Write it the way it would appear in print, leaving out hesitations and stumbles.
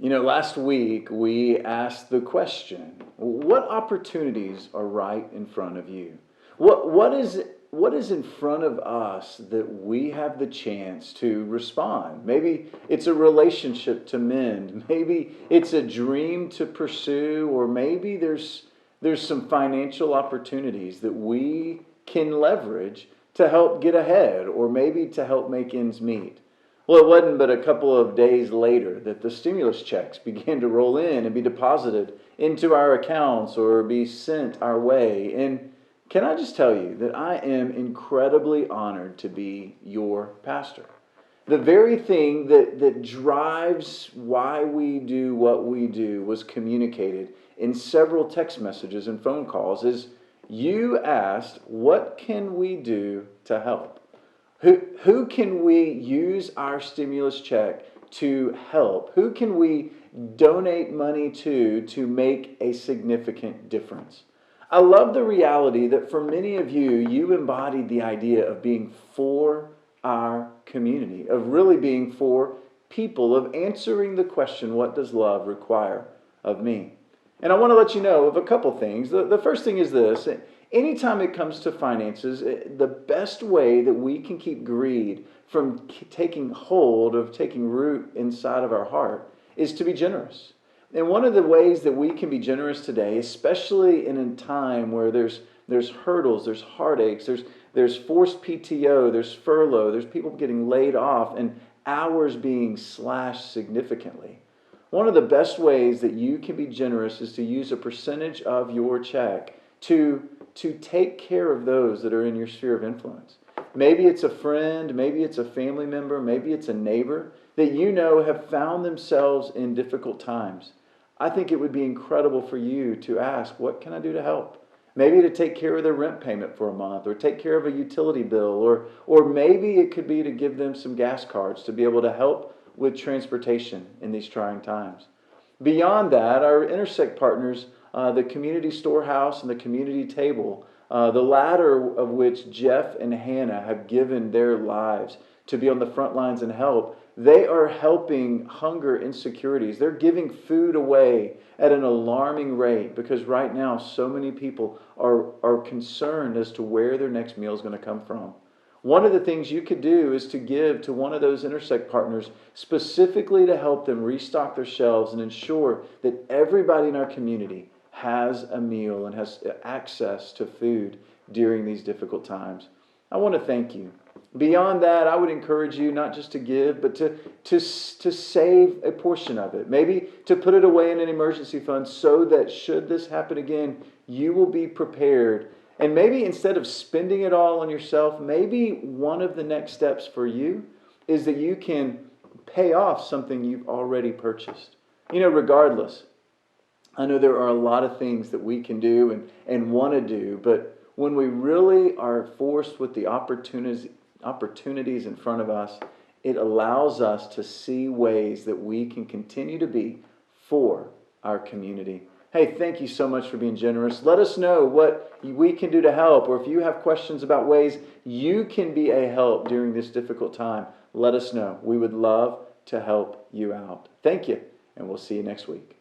Last week we asked the question, what opportunities are right in front of you? What is in front of us that we have the chance to respond? Maybe it's a relationship to mend. Maybe it's a dream to pursue, or maybe there's some financial opportunities that we can leverage to help get ahead, or maybe to help make ends meet. Well, it wasn't but a couple of days later that the stimulus checks began to roll in and be deposited into our accounts or be sent our way. And can I just tell you that I am incredibly honored to be your pastor? The very thing that drives why we do what we do was communicated in several text messages and phone calls. Is you asked, what can we do to help? Who can we use our stimulus check to help? Who can we donate money to make a significant difference? I love the reality that for many of you, you embodied the idea of being for our community, of really being for people, of answering the question, what does love require of me? And I want to let you know of a couple things. The first thing is this. Anytime it comes to finances, the best way that we can keep greed from taking hold, of taking root inside of our heart, is to be generous. And one of the ways that we can be generous today, especially in a time where there's hurdles, there's heartaches, there's forced PTO, there's furlough, there's people getting laid off, and hours being slashed significantly. One of the best ways that you can be generous is to use a percentage of your check to take care of those that are in your sphere of influence. Maybe it's a friend, maybe it's a family member, maybe it's a neighbor that you know have found themselves in difficult times. I think it would be incredible for you to ask, what can I do to help? Maybe to take care of their rent payment for a month, or take care of a utility bill, or maybe it could be to give them some gas cards to be able to help with transportation in these trying times. Beyond that, our Intersect partners, the community storehouse and the community table, the latter of which Jeff and Hannah have given their lives to be on the front lines and help. They are helping hunger insecurities. They're giving food away at an alarming rate because right now so many people are concerned as to where their next meal is going to come from. One of the things you could do is to give to one of those Intersect partners specifically to help them restock their shelves and ensure that everybody in our community has a meal and has access to food during these difficult times. I want to thank you. Beyond that, I would encourage you not just to give, but to save a portion of it. Maybe to put it away in an emergency fund so that should this happen again, you will be prepared. And maybe instead of spending it all on yourself, maybe one of the next steps for you is that you can pay off something you've already purchased. Regardless, I know there are a lot of things that we can do and want to do, but when we really are forced with the opportunities in front of us, it allows us to see ways that we can continue to be for our community. Hey, thank you so much for being generous. Let us know what we can do to help, or if you have questions about ways you can be a help during this difficult time, let us know. We would love to help you out. Thank you, and we'll see you next week.